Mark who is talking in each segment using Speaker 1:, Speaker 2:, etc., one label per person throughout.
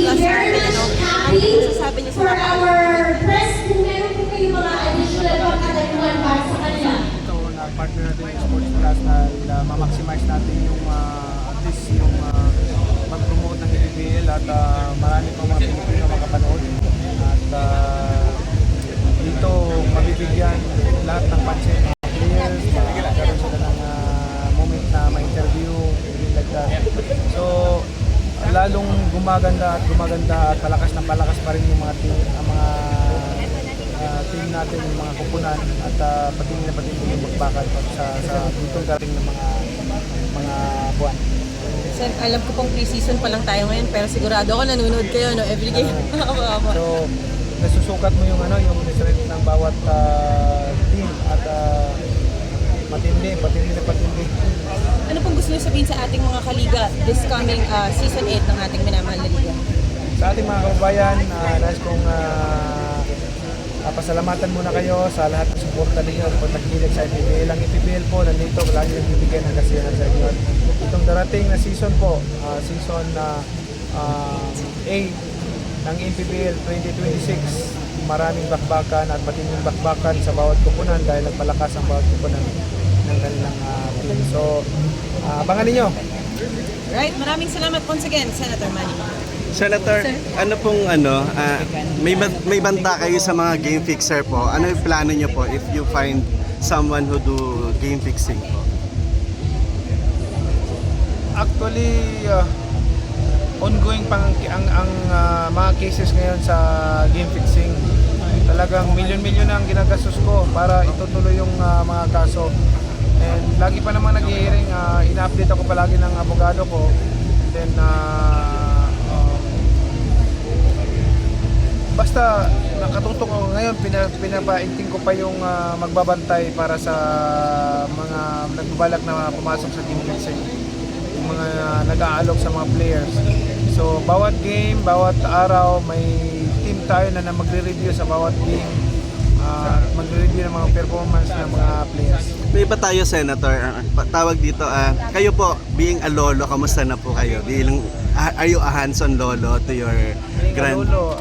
Speaker 1: discuss sa atin, ano po sasabi niyo sa mga
Speaker 2: Ito na partner natin yung Sports Plus na ma-maximize natin yung at least yung mag-promote ng PBL at marami pang mga Pilipino makapanood. At dito mabibigyan lahat ng pansin ng players, magkakaroon sila ng moment na ma-interview, like that. So lalong gumaganda at palakas pa rin yung mga team, ang mga team natin, yung mga kupunan at pati yung magbakan sa ditong darating ng mga buwan.
Speaker 1: Sir, alam ko pong pre-season pa lang tayo ngayon, pero sigurado ako nanonood kayo, no, every game.
Speaker 2: So nasusukat mo yung strength ng bawat team at matindi.
Speaker 1: Ano pong gusto niyo sabihin sa ating mga kaliga this coming season 8 ng ating minamahal na liga?
Speaker 2: Sa ating mga kababayan, nais kong pasalamatan muna kayo sa lahat ng suporta ninyo at pagtakilig sa IPBL. Ang IPBL po, nandito, lagi nagbibigay ng kasiyahan sa inyo. Itong darating na season po, season A ng IPBL 2026, maraming bakbakan at matinding bakbakan sa bawat kupunan dahil nagpalakas ang bawat kupunan ng kanilang team. So, abangan ninyo.
Speaker 1: Right, maraming salamat once again, Senator Manny.
Speaker 3: Senator, ano pong may banta kayo sa mga game fixer po. Ano yung plano nyo po if you find someone who do game fixing po?
Speaker 2: Actually, ongoing pang ang mga cases ngayon sa game fixing. Talagang milyon-milyon ang ginagastos ko para itutuloy yung mga kaso. And lagi pa naman nag-hearing, ina-update ako palagi ng abogado ko. Then basta nakatutok ako ngayon, pinapainting ko pa yung magbabantay para sa mga nagbabalak na pumasok sa team fixing, yung mga nag-aalok sa mga players. So bawat game, bawat araw may team tayo na magre-review sa bawat game, magre-review ng mga performance ng mga players.
Speaker 3: May ba tayo, Senator? Tawag dito, kayo po, being a lolo, kamusta na po kayo? Are you a hands-on lolo to your grand...
Speaker 2: Lolo,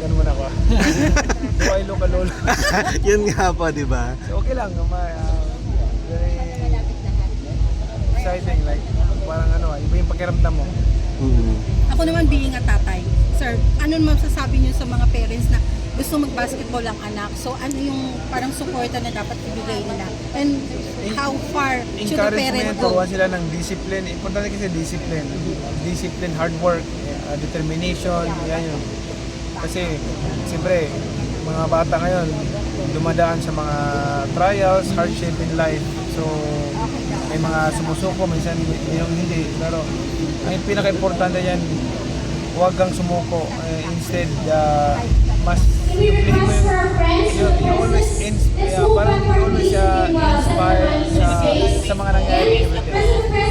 Speaker 2: yan muna ko. Lolo ka lolo.
Speaker 3: Yun nga po, di ba?
Speaker 2: So, okay lang, very exciting, like parang iba yung pakiramdam mo.
Speaker 3: Mm-hmm.
Speaker 4: Ako naman being a tatay, sir, ano naman sasabi niyo sa mga parents na gusto mag-basketball ang anak? So ano yung parang suporta na dapat ibigay nila? And how far should the parent go?
Speaker 2: Turuan sila ng discipline. Importante kasi discipline. Discipline, hard work, determination, yan yun. Kasi siyempre, mga bata ngayon dumadaan sa mga trials, hardship in life. So may mga sumusuko, minsan yung hindi. Pero ang pinaka-importante yan, huwag kang sumuko. Instead, mas you always parang you always inspire sa mga nangyayari everyday.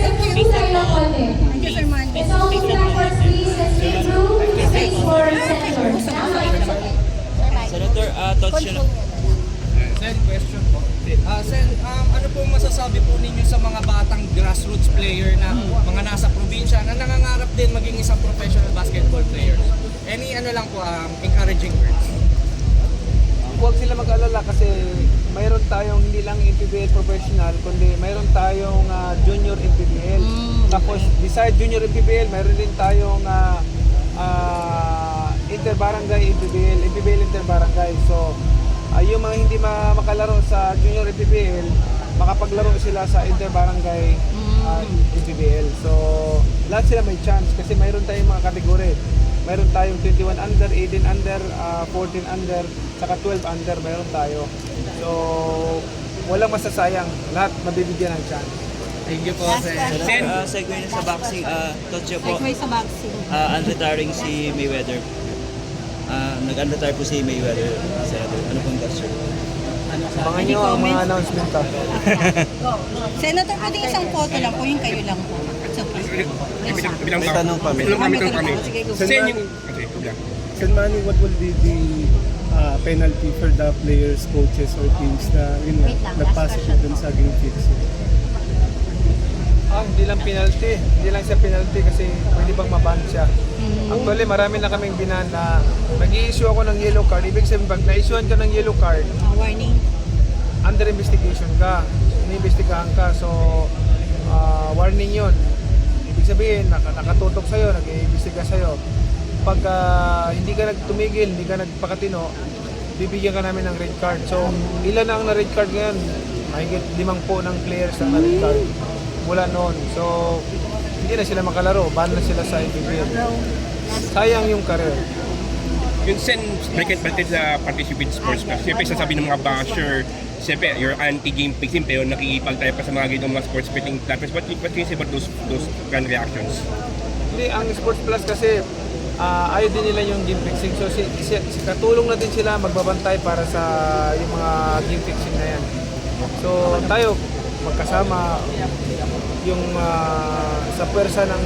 Speaker 4: Thank you, Sir Manny.
Speaker 5: Senator, thoughts yun.
Speaker 2: Sir, question po.
Speaker 5: Sen, ano po masasabi po ninyo sa mga batang grassroots player na mga nasa probinsya na nangangarap din maging isang professional basketball player? Any lang po, encouraging words?
Speaker 2: Huwag sila mag-alala kasi mayroon tayong hindi lang NPBL professional, kundi mayroon tayong junior NPBL. Tapos beside junior NPBL, mayroon din tayong interbarangay NPBL interbarangay. So yung mga hindi makalaro sa junior NPBL, makapaglaro sila sa interbarangay NPBL. So lahat sila may chance kasi mayroon tayong mga kategory. Mayroon tayong 21 under, 18 under, 14 under, saka 12 under mayroon tayo. So walang masasayang, lahat mabibigyan ng chance.
Speaker 5: Thank you po, Sen. Segue na sa boxing, thoughts nyo po,
Speaker 4: Segue sa boxing.
Speaker 5: unretiring si Mayweather. Nag-unretire po si Mayweather, Senator. Ano pong thoughts nyo?
Speaker 2: Abangan nyo ang mga announcement ko.
Speaker 4: Senator, pwede isang photo lang po, yung kayo lang po. It's okay.
Speaker 3: May tanong pa, may
Speaker 4: Sige, go.
Speaker 6: Sen Manny, what will be the penalty for the players, coaches, or teams na nag-positive dun sa game fixing?
Speaker 2: Hindi lang penalty. Hindi lang siya penalty kasi pwede bang maban siya. Actually, marami na kaming binan na nag-i-issue ako ng yellow card. Ibig sabihin, pag na-issuean ka ng yellow card,
Speaker 4: Warning.
Speaker 2: under investigation ka, iniimbestigahan ka, so warning yun. Ibig sabihin, nakatutok sa'yo, nag-iimbestiga sa'yo. Pag hindi ka nagtumigil, hindi ka nagpakatino, bibigyan ka namin ng red card. So, ilan na ang na-red card ngayon? Mahigit 5 ng players ang na-red card mula noon. So, hindi na sila makalaro, ban na sila sa IPBL. Sayang yung career.
Speaker 7: Yun sen, balik sa participate sports club. Siyempre sasabi ng mga basher, siyempre you're anti-game fix, pero nakikipagtayo pa sa mga ganitong mga sports betting platforms. What can you say about those kind of reactions?
Speaker 2: Hindi, ang Sports Plus kasi ayaw din nila yung game fixing. So, katulong na din sila magbabantay para sa yung mga game fixing na yan. So, tayo magkasama yung sa pwersa ng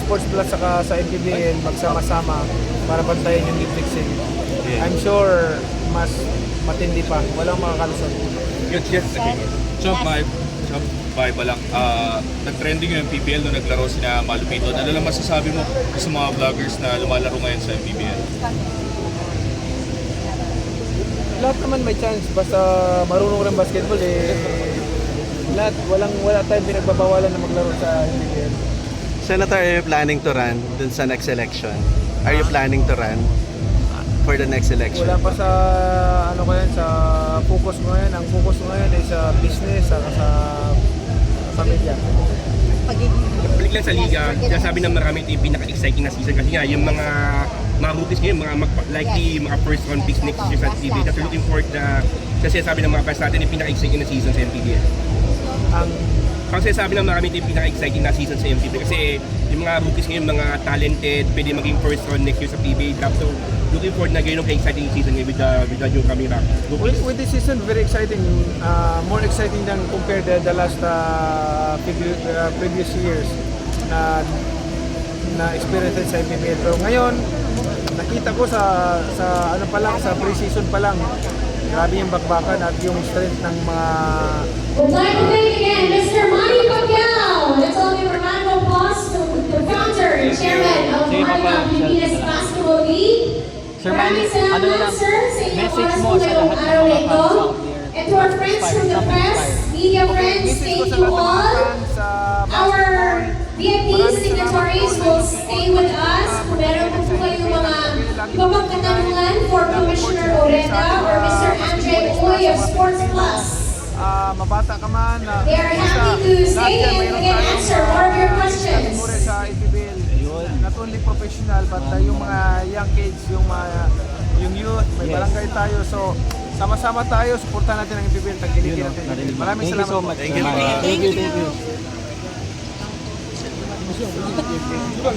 Speaker 2: Sports Plus saka sa MPBL magsama-sama para bantayan yung game fixing. I'm sure mas matindi pa. Walang makakalusot.
Speaker 7: Yun, yes, okay.
Speaker 8: Chop 5 pa lang. Nag-trending yung MPBL nung naglaro sina Malupito. Ano lang masasabi mo sa mga vloggers na lumalaro ngayon sa MPBL?
Speaker 2: Lahat naman may chance. Basta marunong ng basketball lahat, wala tayong pinagbabawalan na maglaro sa MPBL.
Speaker 3: Senator, are you planning to run dun sa next election? Are you planning to run for the next election?
Speaker 2: Wala pa sa ko yan, sa focus ko ngayon. Ang focus ko ngayon ay sa business, saka sa pamilya.
Speaker 7: Balik lang sa liga, sinasabi ng marami ito yung pinaka-exciting na season kasi nga yung mga rookies ngayon, likely mga first round picks next year sa PBA. That's looking forward sa sinasabi ng mga fans natin yung pinaka-exciting na season sa MPBL. Ang sinasabi ng marami ito yung pinaka-exciting na season sa MPBL kasi yung mga rookies ngayon, mga talented, pwede maging first round next year sa PBA draft. So looking forward na ganyan ka-exciting season ngayon with the new coming rookies.
Speaker 2: With this season, very exciting. More exciting than compared to the last previous years na experience sa MPBL. Pero ngayon, nakita ko sa pre-season pa lang, grabe yung bakbakan at yung strength ng mga...
Speaker 9: Would like to thank again Mr. Manny Pacquiao. Let's all give a round of applause to the founder and chairman of Manila Pilipinas Basketball League. Maraming salamat, sir, sa inyong oras po ngayong araw na ito. And to our friends from the press, media friends, thank you all. Our VIP signatories will stay with us. Kung meron po kayong mga iba pang katanungan for Commissioner Oreta or Mr. Andre Uy of Sports Plus.
Speaker 2: Mabata ka man.
Speaker 9: They are happy to stay and we can answer more of your questions.
Speaker 2: Sa IPBL, not only professional but yung mga young kids, yung youth, may barangay tayo. So, sama-sama tayo, suportahan natin ang IPBL, tagilikin natin. Maraming salamat po.
Speaker 3: Thank you.
Speaker 4: Thank you.